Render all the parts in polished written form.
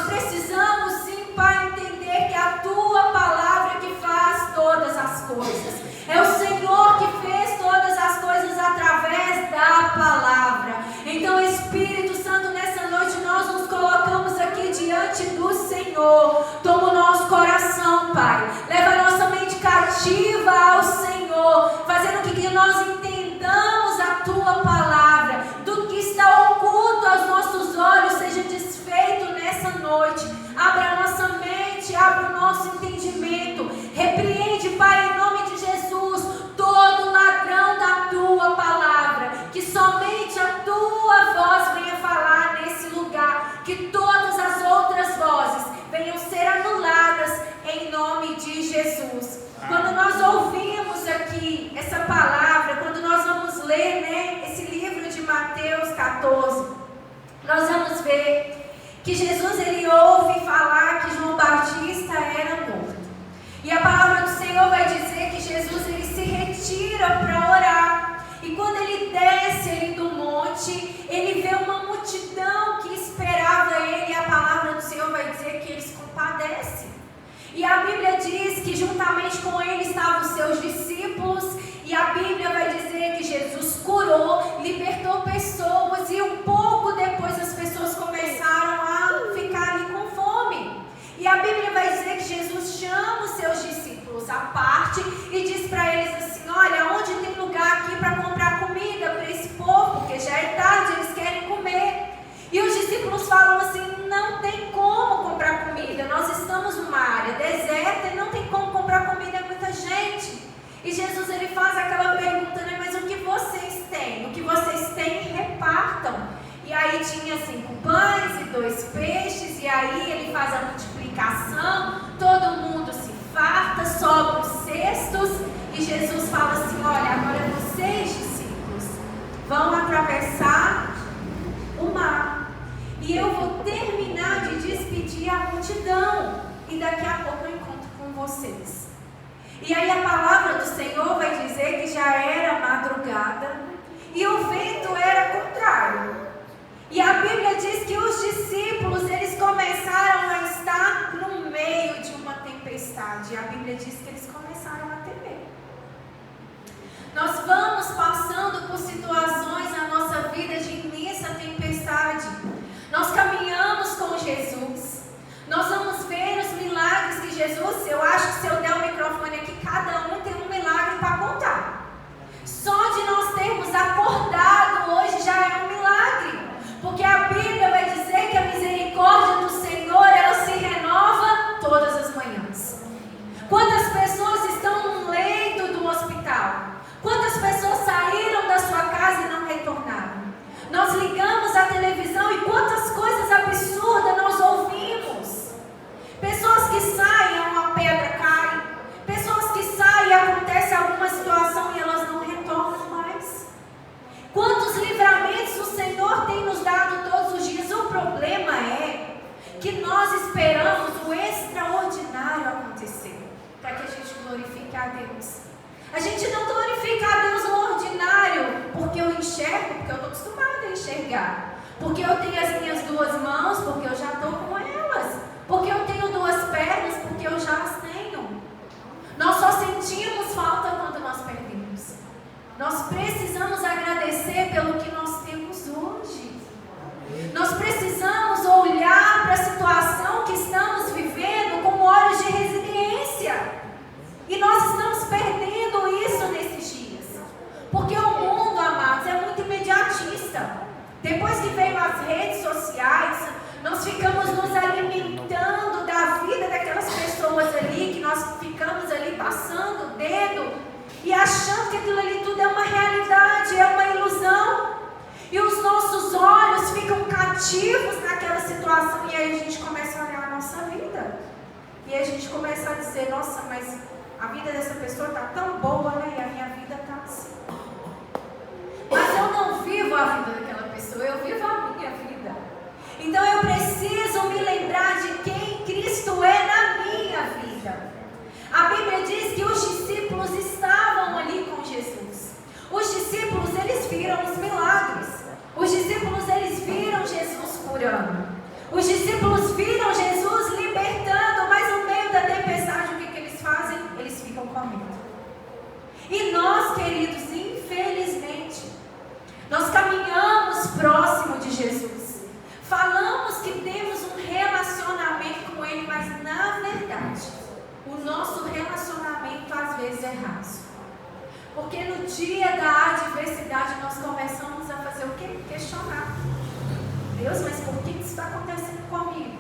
precisamos sim, Pai, entender que é a Tua palavra que faz todas as coisas. É o Senhor que fez todas as coisas através da palavra. Então, Espírito Santo, nessa noite nós nos colocamos aqui diante do Senhor. Toma o nosso coração, Pai. Leva a nossa mente cativa ao Senhor, fazendo com que nós entendamos a Tua palavra. Tudo que está oculto aos nossos olhos seja desfeito nessa noite. Abra a nossa mente, abra o nosso entendimento. Repreende, Pai, em nome de Jesus, todo ladrão da Tua palavra. Que somente a Tua voz venha falar nesse lugar. Que todas as outras vozes venham ser anuladas em nome de Jesus. Quando nós ouvimos aqui essa palavra, quando nós vamos ler, esse livro de Mateus 14, nós vamos ver que Jesus, ele ouve falar que João Batista era morto. E a palavra do Senhor vai dizer que Jesus, ele se retira para orar. E quando ele desce ali do monte, ele vê uma multidão que esperava ele. E a palavra do Senhor vai dizer que ele se compadece. E a Bíblia diz que juntamente com ele estavam os seus discípulos. E a Bíblia vai dizer que Jesus curou, libertou pessoas. E um pouco depois as pessoas começaram a ficar ali com fome. E a Bíblia vai dizer que Jesus chama os seus discípulos à parte e diz para eles assim: olha, onde tem lugar aqui para comprar comida para esse povo? Porque já é tarde, eles querem comer. E os discípulos falam assim: não tem como comprar comida, nós estamos numa área deserta e não tem como comprar comida, é muita gente. E Jesus, ele faz aquela pergunta, né? Mas o que vocês têm? O que vocês têm, repartam. E aí tinha 5 pães e 2 peixes, e aí ele faz a multiplicação, todo mundo se farta, sobram os cestos, e Jesus fala assim: olha, agora vocês, discípulos, vão atravessar o mar, e eu vou terminar de despedir a multidão, e daqui a pouco eu encontro com vocês. E aí a palavra do Senhor vai dizer que já era madrugada, e o vento era contrário. E a Bíblia diz que os discípulos, eles começaram a estar no meio de uma tempestade. E a Bíblia diz que eles começaram a temer. Nós vamos passando por situações na nossa vida de imensa tempestade. Nós caminhamos com Jesus. Nós vamos ver os milagres que Jesus, eu acho que se eu der o microfone aqui, cada um tem um milagre para contar. Só de nós termos acordado hoje já é um milagre. Porque a Bíblia vai dizer que a misericórdia do Senhor, ela se renova todas as manhãs. Quantas pessoas estão num leito do hospital? Quantas pessoas saíram da sua casa e não retornaram? Nós ligamos a televisão e quantas coisas absurdas nós ouvimos. Pessoas que saem, uma pedra cai. Pessoas que saem e acontece alguma situação e elas não retornam mais. Quantos livramentos o Senhor tem nos dado todos os dias. O problema é que nós esperamos o extraordinário acontecer para que a gente glorifique a Deus. A gente não glorifica a Deus no ordinário porque eu enxergo, porque eu estou acostumada a enxergar, porque eu tenho as minhas 2 mãos, porque eu já estou com elas, porque eu tenho 2 pernas, porque eu já as tenho. Nós só sentimos falta quando nós perdemos. Nós precisamos agradecer pelo que nós temos hoje. Nós precisamos olhar para a situação que estamos vivendo com olhos de resiliência. E nós estamos perdendo isso nesses dias. Porque o mundo, amados, é muito imediatista. Depois que veio as redes sociais, nós ficamos nos alimentando da vida daquelas pessoas ali, que nós ficamos ali passando o dedo e achando que aquilo ali tudo é uma realidade, é uma ilusão. E os nossos olhos ficam cativos naquela situação, e aí a gente começa a olhar a nossa vida. E a gente começa a dizer: nossa, mas a vida dessa pessoa está tão boa, né? E a minha vida está assim. Mas eu não vivo a vida daquela pessoa, eu vivo a minha vida. Então eu preciso me lembrar de quem Cristo é na minha vida. A Bíblia diz que os discípulos estavam ali com Jesus. Os discípulos, eles viram os milagres. Os discípulos, eles viram Jesus curando. Os discípulos discípulos viram Jesus libertando, mas no meio da tempestade, o que eles fazem? Eles ficam com medo. E nós, queridos, infelizmente, nós caminhamos próximo de Jesus. Falamos que temos um relacionamento com Ele, mas na verdade, o nosso relacionamento às vezes é raso. Porque no dia da adversidade nós começamos a fazer o quê? Questionar. Deus, mas por que isso está acontecendo comigo?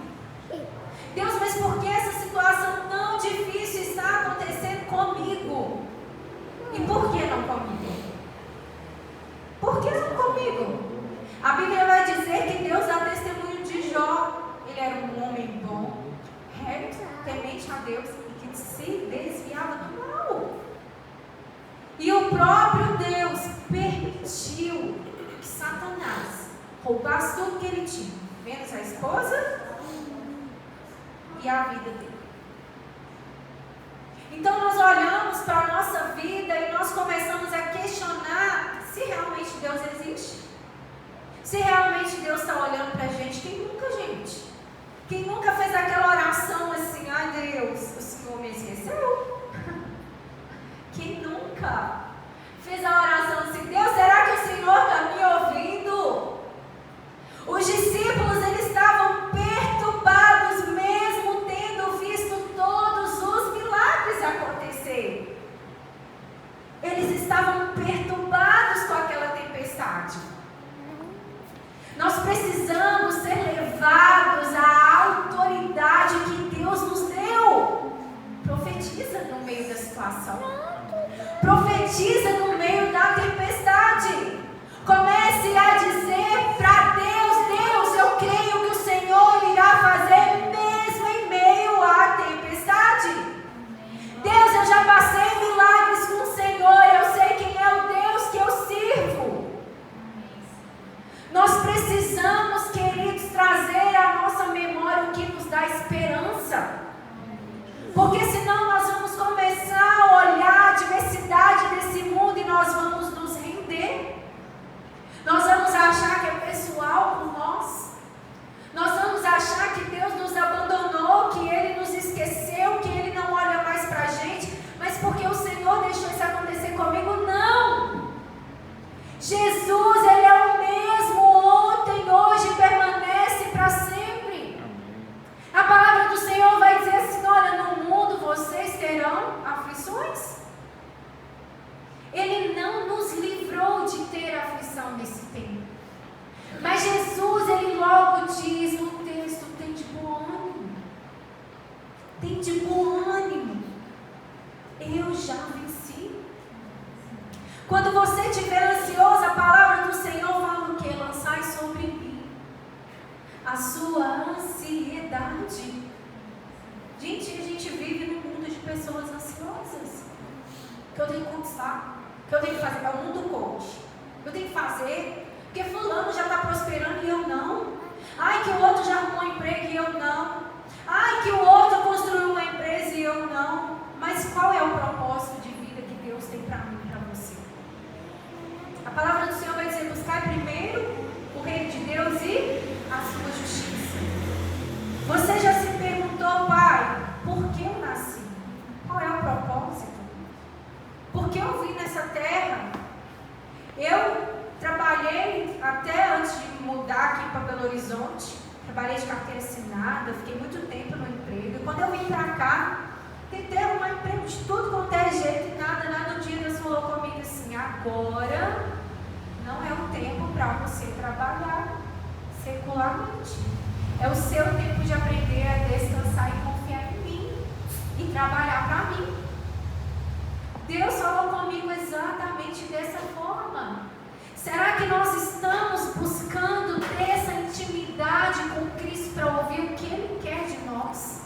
Deus, mas por que essa situação tão difícil está acontecendo comigo? E por que não comigo? Por que não comigo? A Bíblia vai dizer que Deus dá testemunho de Jó. Ele era um homem bom, reto, temente a Deus e que se desviava do mal. E o próprio Deus permitiu que Satanás roubasse tudo que ele tinha, menos a esposa e a vida dele. Então nós olhamos para a nossa vida e nós começamos a questionar se realmente Deus existe. Se realmente Deus está olhando para a gente. Quem nunca, gente? Quem nunca fez aquela oração assim, ai Deus, o Senhor me esqueceu? Quem nunca fez a oração assim, Deus, será que o Senhor está me ouvindo? Os discípulos, eles estavam perturbados, mesmo tendo visto todos os milagres acontecer. Eles estavam perturbados com aquela tempestade. Nós precisamos ser levados à autoridade que Deus nos deu. Profetiza no meio da situação. Profetiza no meio da tempestade. Comece a dizer para Deus, Deus, eu creio que o Senhor irá fazer mesmo em meio à tempestade. Deus, eu já passei milagres com o Senhor, eu sei quem é o Deus que eu sirvo. Nós precisamos, queridos, trazer à nossa memória o que nos dá esperança. Porque senão nós vamos começar a olhar a diversidade desse mundo e nós vamos nos render. Nós vamos achar que é pessoal com nós. Nós vamos achar que Deus nos abandonou, que Ele nos esqueceu, que Ele não olha mais para a gente. Mas porque o Senhor deixou isso acontecer comigo? Não! Jesus, Ele é o mesmo ontem, hoje, permanece para sempre. A palavra do Senhor vai dizer assim, olha, no mundo vocês terão aflições. Ele não nos livrou de ter aflição nesse tempo. Mas Jesus, Ele logo diz no texto, tem de bom ânimo. Tem de bom ânimo. Eu já venci. Quando você estiver ansioso, a palavra do Senhor fala o quê? Lançai sobre mim a sua ansiedade. Gente, a gente vive num mundo de pessoas ansiosas. Que eu tenho que conquistar, que eu tenho que fazer, é o mundo coach. Eu tenho que fazer, porque fulano já está prosperando e eu não. Ai, que o outro já arrumou um emprego e eu não. Ai, que o outro construiu uma empresa e eu não. Mas qual é o propósito de vida que Deus tem para mim e para você? A palavra do Senhor vai dizer, buscar primeiro o reino de Deus e a sua justiça. Você já se perguntou, pai, por que eu nasci? Qual é o propósito? Por que eu vim nessa terra? Eu trabalhei até antes de mudar aqui para Belo Horizonte. Trabalhei de carteira assinada, fiquei muito tempo no emprego. E quando eu vim para cá, tentei arrumar emprego de tudo quanto é jeito e nada. Um dia Deus falou comigo assim, agora não é o tempo para você trabalhar secularmente. É o seu tempo de aprender a descansar e confiar em mim e trabalhar para mim. Deus falou comigo exatamente dessa forma. Será que nós estamos buscando ter essa intimidade com Cristo para ouvir o que Ele quer de nós?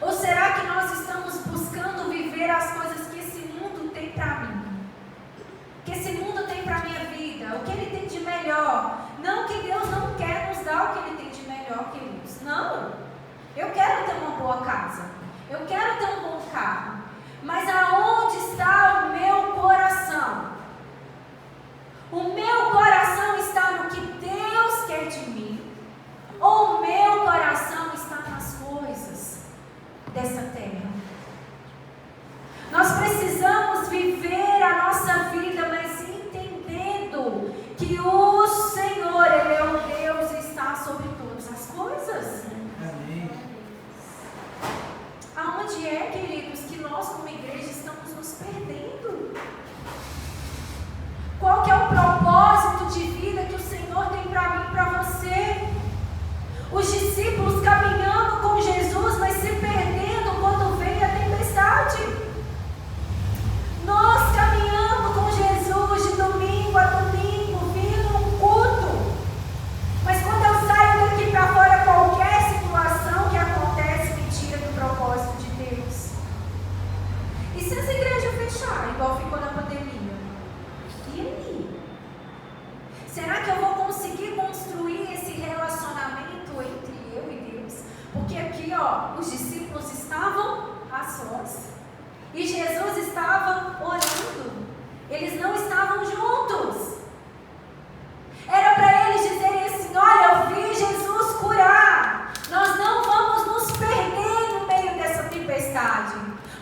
Ou será que nós estamos buscando viver as coisas que esse mundo tem para mim? Que esse mundo tem para a minha vida? O que Ele tem de melhor? Não que Deus não quer nos dar o que Ele tem de melhor, queridos. Não. Eu quero ter uma boa casa. Eu quero ter um bom carro. Mas aonde está o meu coração? O meu coração está no que Deus quer de mim? Os discípulos caminhando com Jesus, mas se perdendo quando veio a tempestade. Nós caminhando com Jesus de domingo a domingo, vindo um culto. Mas quando eu saio daqui para fora, qualquer situação que acontece me tira do propósito de Deus. E se essa igreja fechar, igual ficou na pandemia? E aí? Será que eu vou conseguir construir esse relacionamento entre eu e Deus? Porque aqui, ó, os discípulos estavam a sós. E Jesus estava orando. Eles não estavam juntos. Era para eles dizerem assim: olha, eu vi Jesus curar. Nós não vamos nos perder no meio dessa tempestade.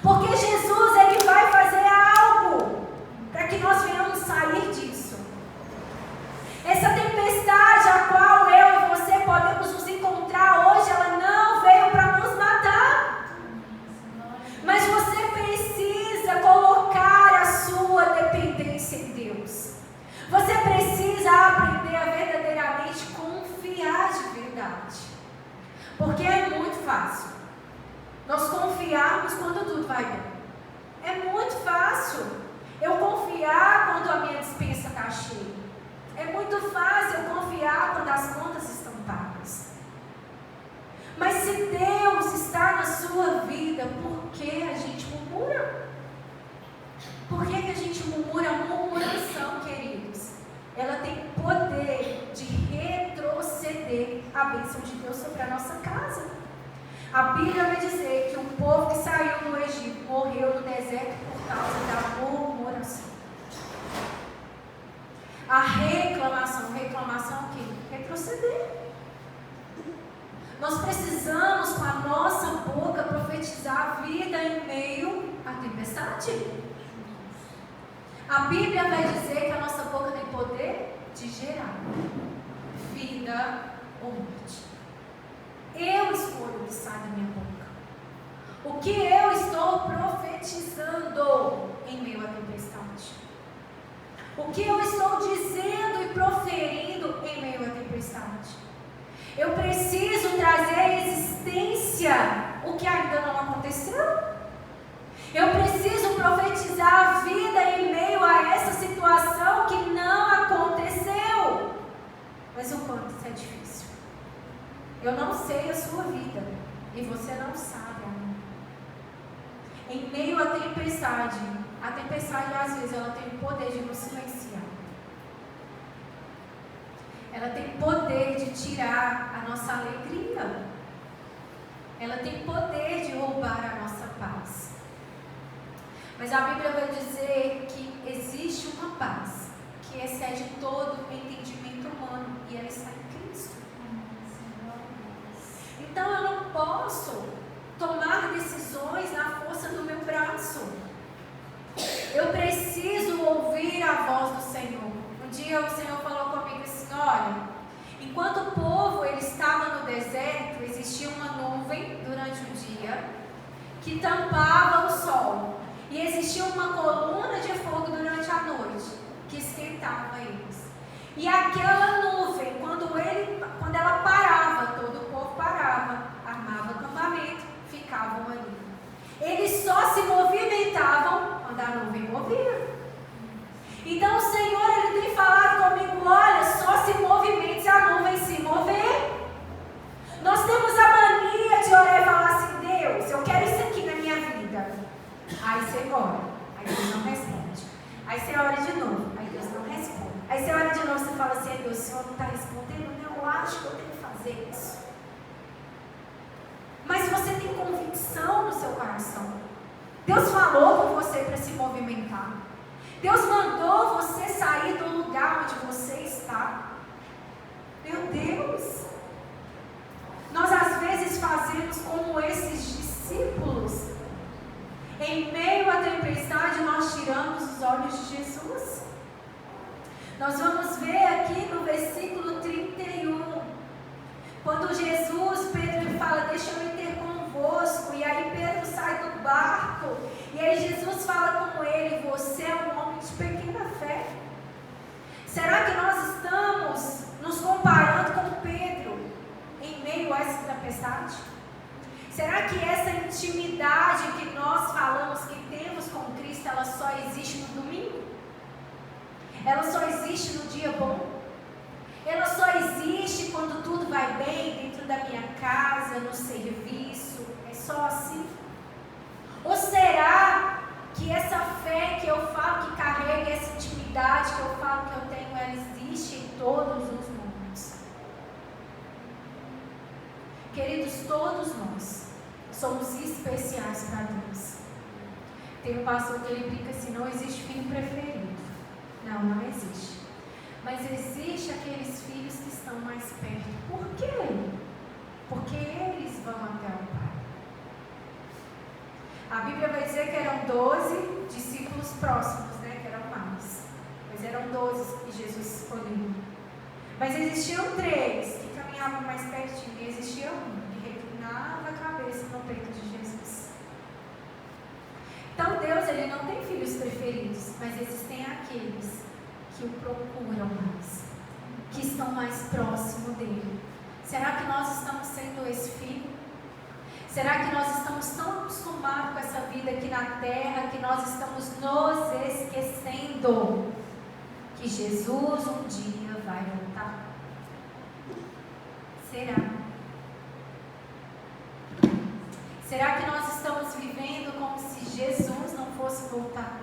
Porque Jesus, Ele vai fazer algo para que nós venhamos sair disso. Essa tempestade a qual eu e você podemos nos encontrar hoje, ela não veio para nos matar. Mas você precisa colocar a sua dependência em Deus. Você precisa aprender a verdadeiramente confiar de verdade. Porque é muito fácil nós confiarmos quando tudo vai bem. É muito fácil eu confiar quando a minha despensa está cheia. É muito fácil eu confiar quando as contas estão pagas. Mas se Deus está na sua vida, por que a gente murmura? Por que a gente murmura? A murmuração, queridos, ela tem poder de retroceder a bênção de Deus sobre a nossa casa. A Bíblia vai dizer que o povo que saiu do Egito morreu no deserto por causa da murmuração. A reclamação o quê? Retroceder. Nós precisamos com a nossa boca profetizar a vida em meio à tempestade. A Bíblia vai dizer que a nossa boca tem poder de gerar vida ou morte. Eu escolho o que sai da minha boca. O que eu estou profetizando em meio à tempestade. O que eu estou dizendo e proferindo em meio à tempestade. Eu preciso trazer à existência o que ainda não aconteceu. Eu preciso profetizar a vida em meio a essa situação que não aconteceu. Mas o quanto isso é difícil. Eu não sei a sua vida e você não sabe a minha. Em meio à tempestade, a tempestade às vezes ela tem o poder de nos silenciar. Ela tem poder de tirar a nossa alegria. Ela tem poder de roubar a nossa paz. Mas a Bíblia vai dizer que existe uma paz que excede todo o entendimento humano e ela está em Cristo. Então eu não posso tomar decisões na força do meu braço. Eu preciso ouvir a voz do Senhor. Um dia o Senhor falou comigo assim: olha, enquanto o povo ele estava no deserto, existia uma nuvem durante o dia que tampava o sol. E existia uma coluna de fogo durante a noite que esquentava eles. E aquela nuvem, quando ela parava, todo o povo parava, armava acampamento, ficavam ali. Eles só se movimentavam quando a nuvem movia. Então o Senhor ele tem falado comigo: olha, só se movimente se a nuvem se mover. Nós temos a mania de orar e falar assim: Deus, eu quero isso aqui na minha vida. Aí você ora, aí Deus não responde. Aí você ora de novo, aí Deus não responde. Aí você ora de novo, você fala assim: Deus, o Senhor não está respondendo? Eu acho que eu tenho que fazer isso. Mas você tem convicção no seu coração. Deus falou com você para se movimentar. Deus mandou você sair do lugar onde você está. Meu Deus! Nós às vezes fazemos como esses discípulos. Em meio à tempestade, nós tiramos os olhos de Jesus. Nós vamos ver aqui no versículo 31, quando Jesus, Pedro fala: deixa eu ir ter convosco. E aí Pedro sai do barco. E aí Jesus fala com ele: você é um homem de pequena fé. Será que nós estamos nos comparando com Pedro em meio meio a essa tempestade? Será que essa intimidade que nós falamos que temos com Cristo, ela só existe no domingo? Ela só existe no dia bom? Ela só existe quando tudo vai bem dentro da minha casa, no serviço? É só assim? Ou será que essa fé que eu falo que carrega, essa intimidade que eu falo que eu tenho, ela existe em todos os momentos? Queridos, todos nós somos especiais para Deus. Tem um pastor que ele brinca assim: não existe filho preferido. Não, não existe. Mas existe aqueles filhos que estão mais perto. Por quê? Porque eles vão até o Pai. A Bíblia vai dizer que eram 12 discípulos próximos, né? Que eram mais. Mas eram 12 que Jesus escolheu. Mas existiam 3 que caminhavam mais pertinho. E existia um que reclinava a cabeça no peito de Jesus. Então Deus, ele não tem filhos preferidos, mas existem aqueles que o procuram mais, que estão mais próximo dele. Será que nós estamos sendo esse filho? Será que nós estamos tão acostumados com essa vida aqui na terra que nós estamos nos esquecendo que Jesus um dia vai voltar? Será? Será que nós estamos vivendo como se Jesus não fosse voltar?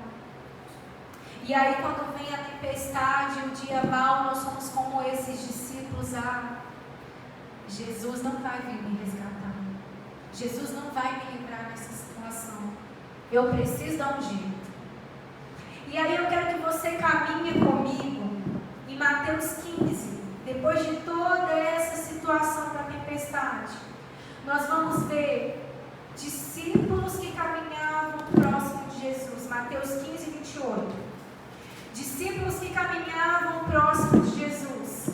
E aí quando vem a tempestade, o dia mau, nós somos como esses discípulos. Jesus não vai vir me resgatar. Jesus não vai me livrar dessa situação. Eu preciso dar um jeito. E aí eu quero que você caminhe comigo em Mateus 15. Depois de toda essa situação da tempestade, nós vamos ver discípulos que caminhavam próximo de Jesus. Mateus 15, 28. Discípulos que caminhavam próximo de Jesus,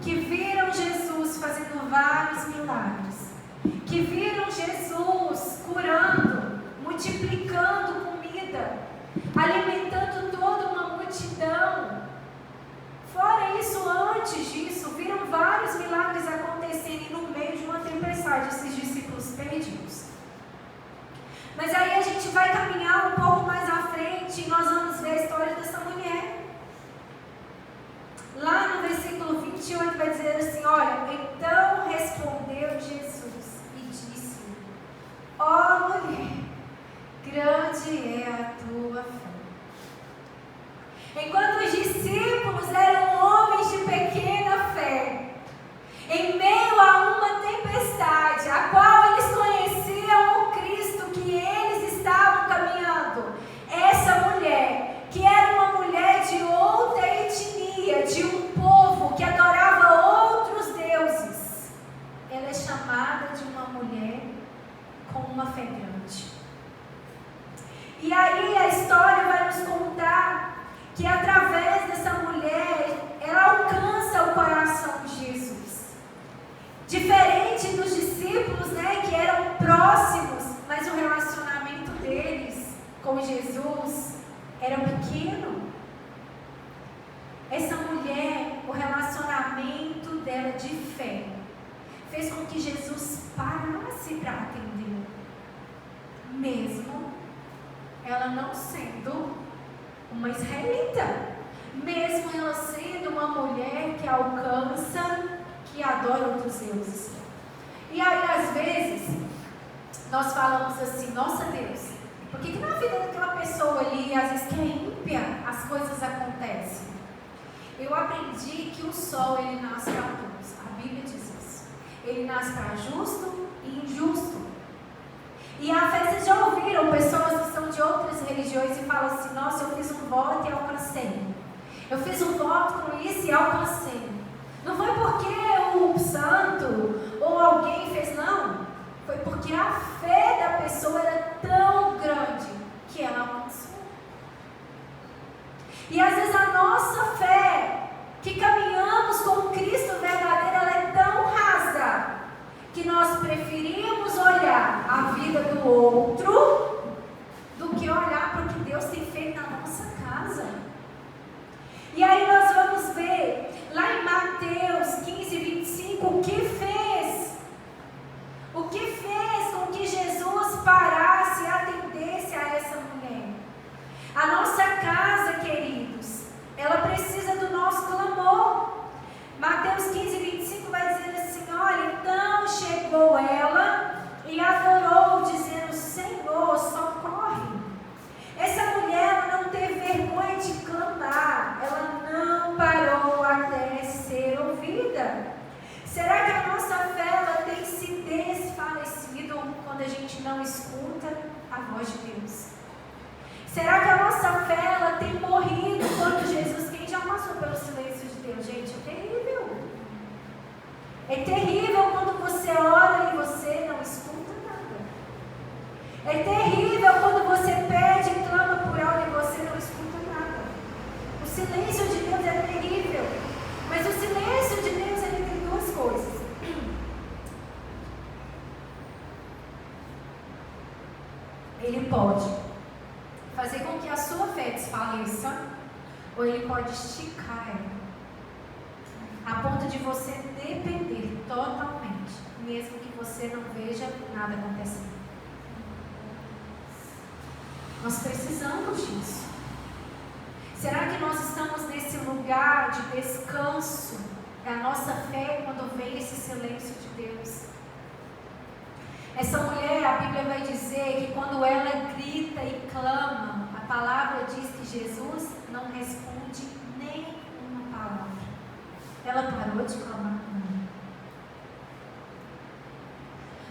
que viram Jesus fazendo vários milagres, que viram Jesus curando, multiplicando comida, alimentando toda uma multidão. Fora isso, antes disso, viram vários milagres acontecendo e no meio de uma tempestade, esses discípulos perdidos. Mas aí a gente vai caminhar um pouco mais à frente e nós vamos ver a história dessa mulher. Lá no versículo 28 vai dizer assim: olha, então respondeu Jesus e disse: ó mulher, grande é a tua fé. Enquanto os discípulos eram homens de pequena fé, em meio a uma tempestade, a qual eles conheciam o Cristo que eles estavam caminhando, essa mulher, que era uma mulher de outra etnia, de um povo que adorava outros deuses, ela é chamada de uma mulher com uma fé grande. E aí a história vai nos contar que através dessa mulher, ela alcança o coração de Jesus. Diferente dos discípulos, né, que eram próximos, mas o relacionamento deles com Jesus era pequeno. Essa mulher, o relacionamento dela de fé, fez com que Jesus parasse para atender, mesmo ela não sendo uma israelita, mesmo ela sendo uma mulher que alcança, que adora outros deuses. E aí às vezes nós falamos assim: nossa Deus, por que na vida daquela pessoa ali, às vezes que é ímpia, as coisas acontecem? Eu aprendi que o sol, ele nasce para todos. A Bíblia diz isso. Ele nasce para justo e injusto. E às vezes vocês já ouviram pessoas que são de outras religiões e falam assim: nossa, eu fiz um voto e alcancei. Eu fiz um voto com isso e alcancei. Não foi porque o santo ou alguém fez, não. Foi porque a fé da pessoa era tão grande que ela alcançou. E às vezes a nossa fé, que caminhamos com o Cristo verdadeiro, ela é tão rasa que nós preferimos olhar a vida do outro do que olhar para o que Deus tem feito na nossa casa. E aí nós vamos ver lá em Mateus 15, 25, o que fez É terrível quando você pede e clama por algo e você não escuta nada. O silêncio de Deus é terrível. Mas o silêncio de Deus, ele tem duas coisas. Ele pode fazer com que a sua fé desfaleça, ou ele pode esticar ela, a ponto de você depender totalmente, mesmo que você não veja nada acontecendo. Nós precisamos disso. Será que nós estamos nesse lugar de descanso da nossa fé quando vem esse silêncio de Deus? Essa mulher, a Bíblia vai dizer que quando ela grita e clama, a palavra diz que Jesus não responde nem uma palavra. Ela parou de clamar? Não.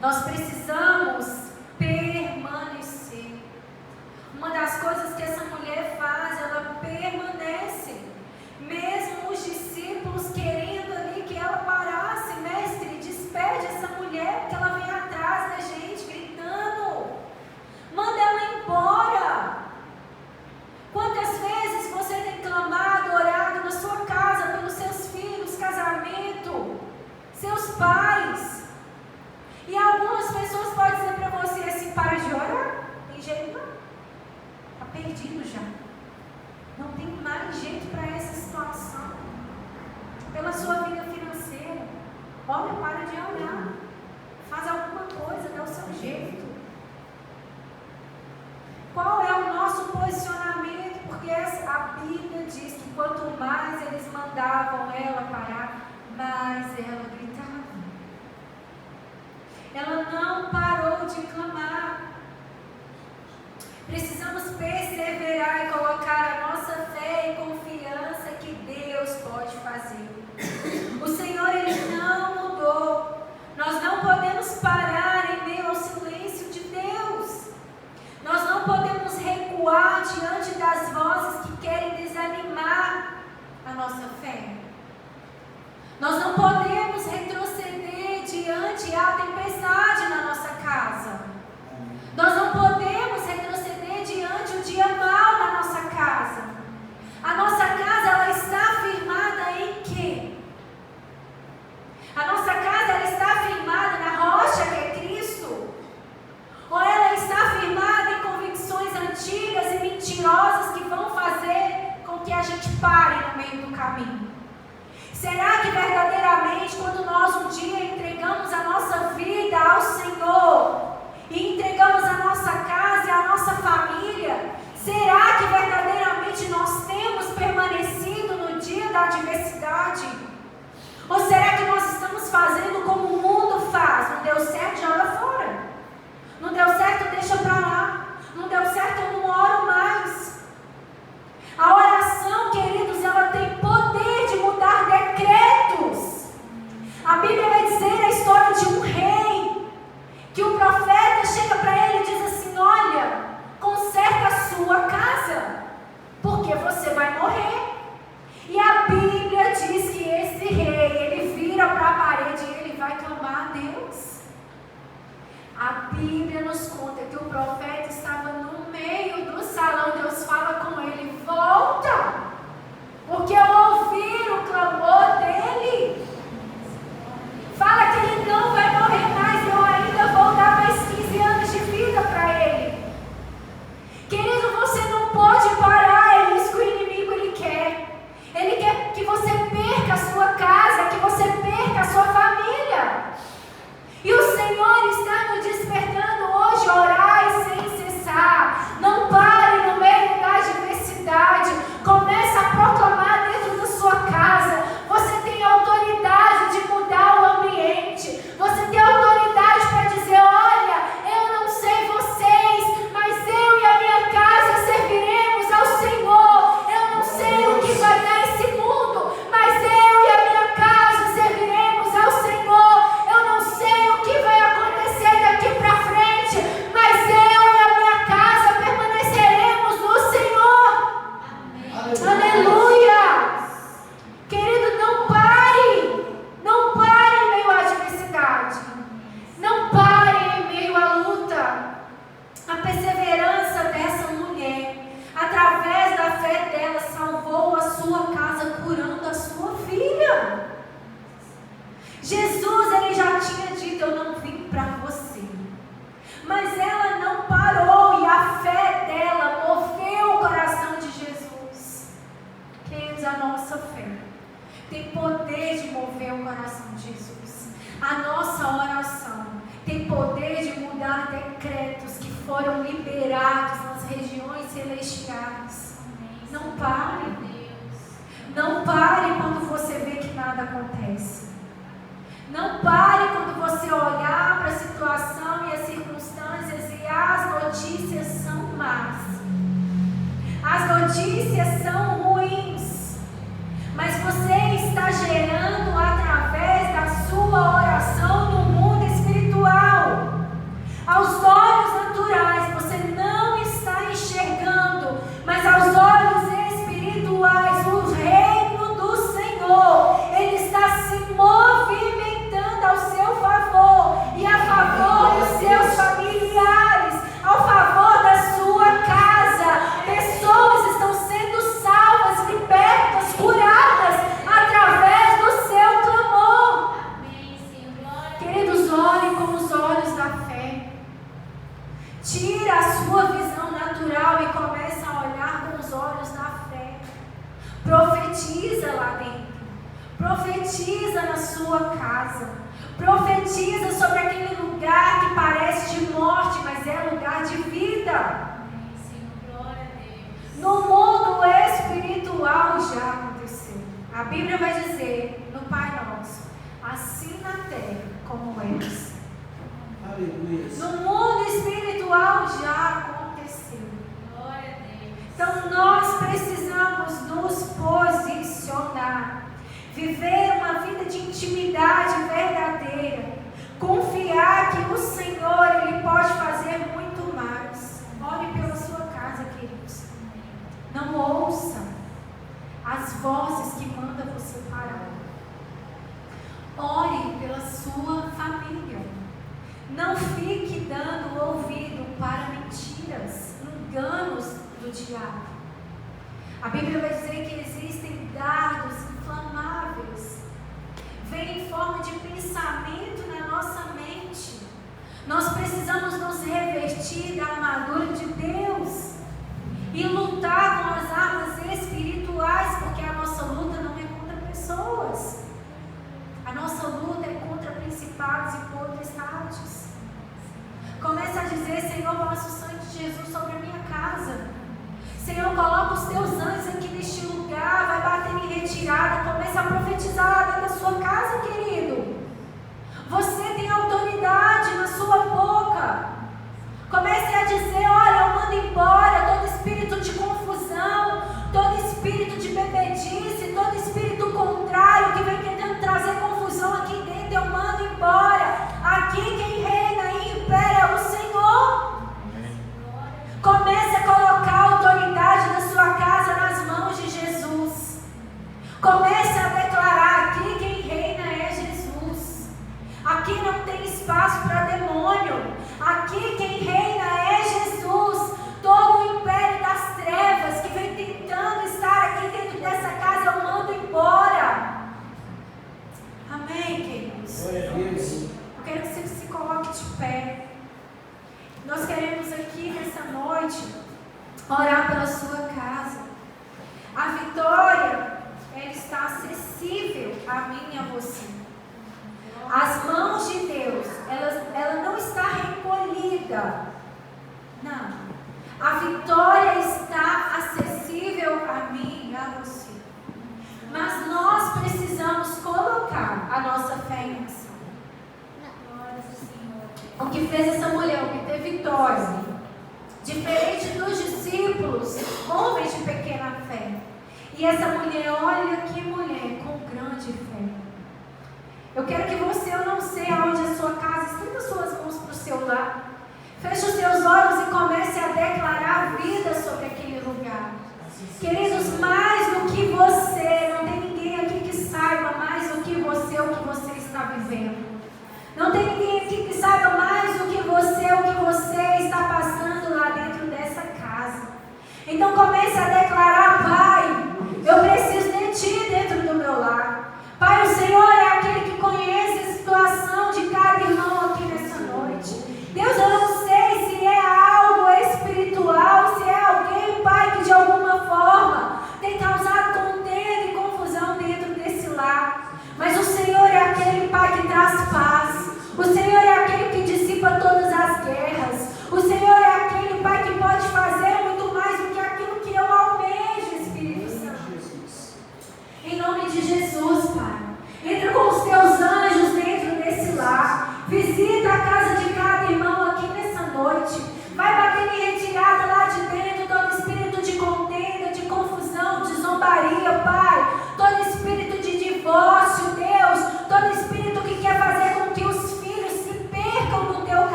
Nós precisamos permanecer. Uma das coisas que essa mulher faz, ela permanece. Mesmo os discípulos querendo ali que ela parasse, mestre, despede essa mulher, porque ela vem atrás da gente, gritando. Manda ela embora. Quantas vezes você tem clamado, orado na sua casa, pelos seus filhos, casamento, seus pais? E algumas pessoas podem dizer para você assim, para de orar, tem jeito não. Está perdido já. Não tem mais jeito para essa situação. Pela sua vida financeira. Olha, para de olhar. Faz alguma coisa, dá o seu jeito. Qual é o nosso posicionamento? Porque a Bíblia diz que quanto mais eles mandavam ela parar, mais ela gritava. Ela não parou de clamar. Precisamos perseverar e colocar a nossa fé e confiança que Deus pode fazer. O Senhor, Ele não mudou. Nós não podemos parar em meio ao silêncio de Deus. Nós não podemos recuar diante das vozes que querem desanimar a nossa fé. Nós não podemos retroceder diante da tempestade na nossa casa. Nós não podemos retroceder diante o dia mau na nossa casa. A nossa casa, ela está firmada em quê? A nossa casa, ela está firmada na rocha que é Cristo? Ou ela está firmada em convicções antigas e mentirosas que vão fazer com que a gente pare no meio do caminho? Será que verdadeiramente, quando nós um dia entregamos a nossa vida ao Senhor e entregamos a nossa casa e a nossa família, será que verdadeiramente nós temos permanecido no dia da adversidade? Ou será que nós estamos fazendo como o mundo faz? Não deu certo, joga fora. Não deu certo, deixa pra lá. Não deu certo, eu não oro mais. A oração, queridos, ela tem poder de mudar decretos. A Bíblia vai dizer a história de um rei, que o profeta chega para ele e diz assim, olha, conserta a sua casa, porque você vai morrer. E a Bíblia diz que esse rei, ele vira para a parede e ele vai clamar a Deus. A Bíblia nos conta que o profeta estava no meio do salão, Deus fala com ele, volta, porque eu ouvi o clamor dele. Fala que ele não vai morrer mais, eu ainda vou dar mais 15 anos de vida para ele. Querido, você não pode parar, é isso que o inimigo ele quer. Ele quer que você perca a sua casa, que você perca a sua família. E o Senhor está nos despertando hoje, orai, Senhor. celestiais. Não pare. Não pare quando você vê que nada acontece. Não pare quando você olhar para a situação e as circunstâncias e as notícias são más. As notícias são ruins. Mas você está gerando através da sua oração no mundo espiritual. Aos olhos naturais você não está enxergando, mas aos olhos espirituais o reino do Senhor, ele está se movimentando ao seu favor e a favor dos seus familiares, ao favor da sua casa. Pessoas estão sendo salvas, libertas, curadas através do seu clamor. Queridos, olhem com os olhos da fé. Tira a sua visão natural e começa a olhar com os olhos da fé. Profetiza lá dentro. Profetiza na sua casa. Profetiza sobre aquele lugar que parece de morte, mas é lugar de vida. No mundo espiritual já aconteceu. A Bíblia vai dizer no Pai Nosso: assim na terra como eles. No mundo espiritual já aconteceu. Então nós precisamos nos posicionar, viver uma vida de intimidade verdadeira, confiar que o Senhor ele pode fazer muito mais. Ore pela sua casa, queridos. Não ouça as vozes que mandam você parar. Ore pela sua família. Não fique dando ouvido para mentiras, enganos do diabo. A Bíblia vai dizer que existem dardos inflamáveis. Vem em forma de pensamento na nossa mente. Nós precisamos nos revestir da armadura de Deus e lutar com as armas espirituais, porque a nossa luta não é contra pessoas. A nossa luta é contra principados e potestades. Comece a dizer: Senhor, passa o sangue de Jesus sobre a minha casa. Senhor, coloca os teus anjos aqui neste lugar. Vai bater em retirada. Comece a profetizar lá dentro da sua casa, querido. Você tem autoridade na sua boca. Comece a dizer: olha, eu mando embora todo espírito de confusão, todo espírito de bebedice, todo espírito contrário que vem tentando trazer confusão aqui dentro, eu mando embora. Aqui quem reina e impera é o Senhor. Comece a colocar a autoridade da sua casa nas mãos de Jesus. Comece a declarar: aqui quem reina é Jesus. Aqui não tem espaço para demônio. Aqui quem reina é Jesus. Todo o império das trevas que vem tentando estar aqui dentro dessa casa, eu mando embora. Amém, queridos? Eu quero que você se coloque de pé. Nós queremos aqui nessa noite orar pela sua casa. A vitória, ela está acessível a mim e a você. As mãos de Deus, ela não está recolhida. Não. A vitória está acessível a mim e a você. Mas nós precisamos colocar a nossa fé em ação. O que fez essa mulher obter vitória, diferente dos discípulos, homens de pequena fé. E essa mulher, olha que mulher com grande fé. Eu quero que você, eu não sei aonde é a sua casa, estenda suas mãos para o seu lar. Feche os seus olhos e comece a declarar vida sobre aquele lugar. Queridos, mais do que você, não tem ninguém aqui que saiba mais do que você, o que você está vivendo. Não tem ninguém aqui que saiba mais do que você, o que você está passando lá dentro dessa casa. Então comece a declarar: Pai, eu preciso de Ti dentro do meu lar. Pai, o Senhor é aquele que conhece a situação de cada irmão aqui nessa noite. Deus, eu não sei se é algo espiritual, se é alguém, Pai, que de alguma forma tem causado contenda e confusão dentro desse lar. Mas o Senhor é aquele, Pai, que traz paz. O Senhor é aquele que dissipa todas as guerras. O Senhor é aquele, Pai, que pode fazer muito mais do que a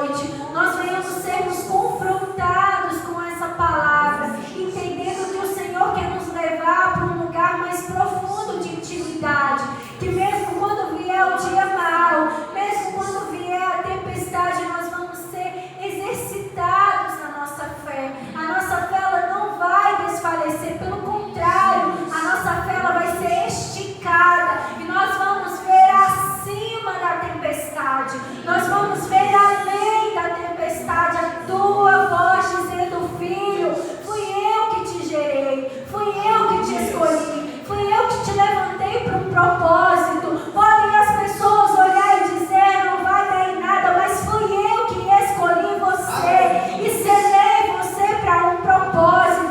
noite nós venhamos sermos confrontados com essa palavra, entendendo que o Senhor quer nos levar para um lugar mais profundo de intimidade, que mesmo quando vier o dia mau, mesmo quando vier a tempestade, nós vamos ser exercitados na nossa fé. A nossa fé ela não vai desfalecer, pelo contrário, a nossa fé ela vai ser esticada e nós vamos ver acima da tempestade, nós vamos ver além da tempestade a tua voz dizendo: filho, fui eu que te gerei, fui eu que te escolhi, fui eu que te levantei para um propósito. Podem as pessoas olhar e dizer: não vai dar em nada, mas fui eu que escolhi você e selei você para um propósito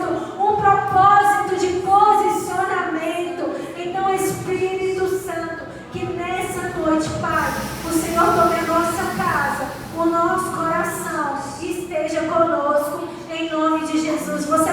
de posicionamento. Então, Espírito Santo, que nessa noite, Pai, o Senhor tome a nossa casa, o nosso coração, e esteja conosco, em nome de Jesus. Você